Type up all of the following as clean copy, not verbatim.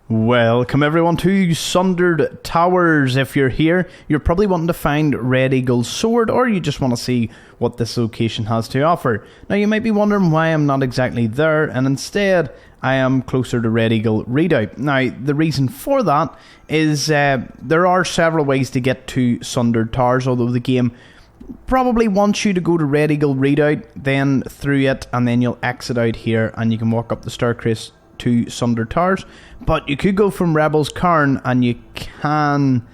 Welcome everyone to Sundered Towers. If you're here, you're probably wanting to find Red Eagle's sword, or you just want to see what this location has to offer. Now you might be wondering why I'm not exactly there, and instead I am closer to Red Eagle Redoubt. Now the reason for that is there are several ways to get to Sundered Towers, although the game probably wants you to go to Red Eagle Redoubt, then through it, and then you'll exit out here and you can walk up the staircase to Sundered Towers. But you could go from Rebel's Cairn, and you can,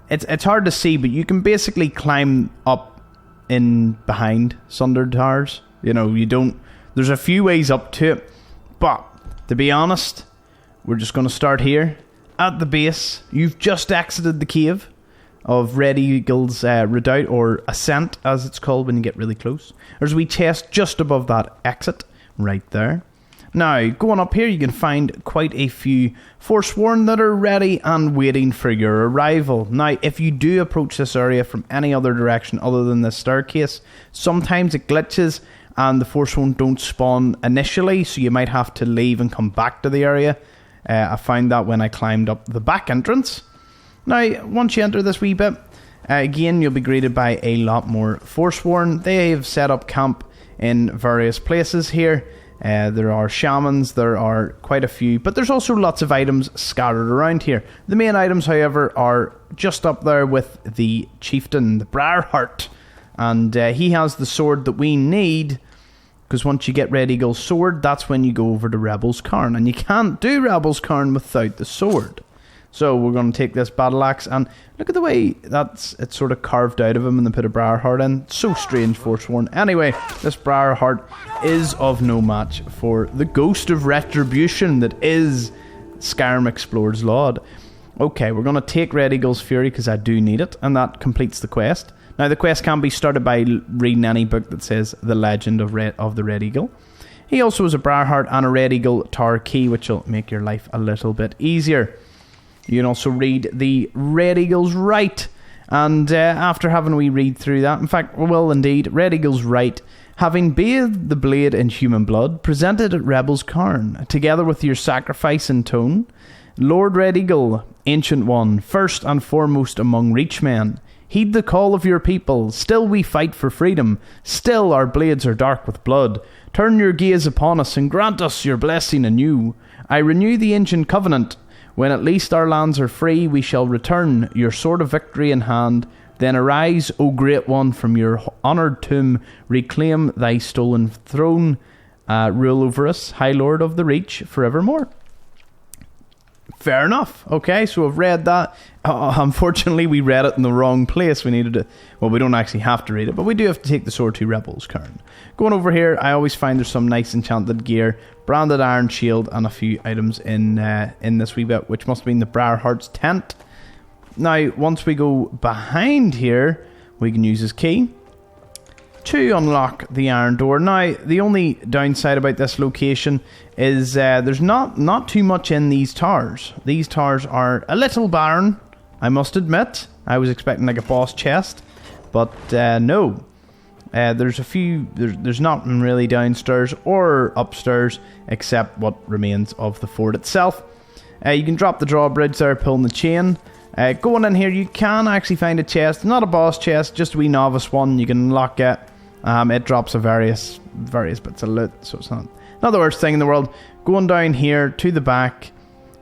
it's hard to see, but you can basically climb up in behind Sundered Towers. You know, you don't, there's a few ways up to it, but to be honest, we're just going to start here at the base. You've just exited the cave of Red Eagle's Redoubt, or Ascent as it's called when you get really close. There's a wee chest just above that exit right there. Now, going up here, you can find quite a few Forsworn that are ready and waiting for your arrival. Now, if you do approach this area from any other direction other than this staircase, sometimes it glitches and the Forsworn don't spawn initially, so you might have to leave and come back to the area. I found that when I climbed up the back entrance. Now, once you enter this wee bit, again, you'll be greeted by a lot more Forsworn. They have set up camp in various places here. There are shamans, there are quite a few, but there's also lots of items scattered around here. The main items, however, are just up there with the chieftain, the Briarheart, and he has the sword that we need, because once you get Red Eagle's sword, that's when you go over to Rebel's Cairn, and you can't do Rebel's Cairn without the sword. So we're going to take this battle axe, and look at the way it's sort of carved out of him and then put a Briarheart in. So strange, Forsworn. Anyway, this Briarheart is of no match for the ghost of retribution that is Skyrim Explorer's Laud. Okay, we're going to take Red Eagle's Fury because I do need it, and that completes the quest. Now, the quest can be started by reading any book that says The Legend of the Red Eagle. He also has a Briarheart and a Red Eagle Tower Key, which will make your life a little bit easier. You can also read the Red Eagle's Right, and after having we read through that, in fact, well indeed, Red Eagle's Right, having bathed the blade in human blood, presented at Rebel's Cairn, together with your sacrifice in tone, Lord Red Eagle, Ancient One, first and foremost among Reachmen, heed the call of your people, still we fight for freedom, still our blades are dark with blood, turn your gaze upon us and grant us your blessing anew, I renew the ancient covenant. When at least our lands are free, we shall return, your sword of victory in hand. Then arise, O Great One, from your honoured tomb, reclaim thy stolen throne, rule over us, High Lord of the Reach, forevermore. Fair enough. Okay, so I've read that. Unfortunately, we read it in the wrong place. We needed to... Well, we don't actually have to read it, but we do have to take the sword to Rebel's Cairn. Going over here, I always find there's some nice enchanted gear, branded iron shield, and a few items in this wee bit, which must have been the Briarheart's tent. Now, once we go behind here, we can use his key to unlock the iron door. Now, the only downside about this location is there's not too much in these towers. These towers are a little barren, I must admit. I was expecting like a boss chest, but no. There's a few, there's nothing really downstairs or upstairs except what remains of the fort itself. You can drop the drawbridge there, pulling the chain. Going in here, you can actually find a chest, not a boss chest, just a wee novice one. You can unlock it. It drops a various bits of loot, so it's not the worst thing in the world. Going down here to the back,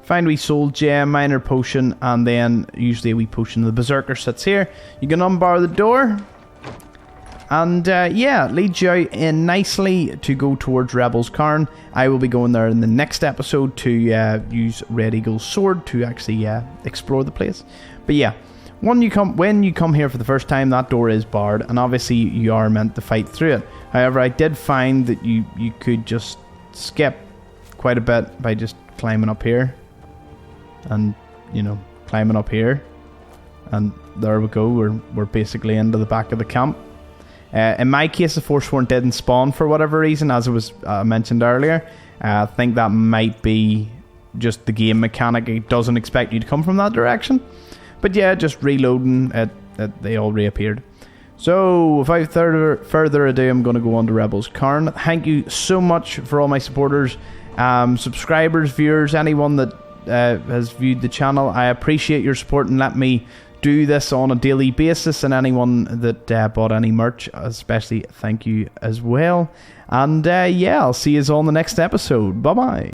find a wee soul gem, minor potion, and then usually a wee potion. The Berserker sits here. You can unbar the door, and yeah, it leads you out in nicely to go towards Rebel's Cairn. I will be going there in the next episode to use Red Eagle's sword to actually explore the place. But yeah, when you come here for the first time, that door is barred, and obviously you are meant to fight through it. However, I did find that you could just skip quite a bit by just climbing up here, and climbing up here, and there we go. We're basically into the back of the camp. In my case, the Forsworn didn't spawn for whatever reason, as it was mentioned earlier. I think that might be just the game mechanic. It doesn't expect you to come from that direction. But yeah, just reloading it, they all reappeared. So, without further ado, I'm going to go on to Rebel's Cairn. Thank you so much for all my supporters, subscribers, viewers, anyone that has viewed the channel. I appreciate your support and let me do this on a daily basis, and anyone that bought any merch, especially, thank you as well. And yeah, I'll see you on the next episode. Bye bye.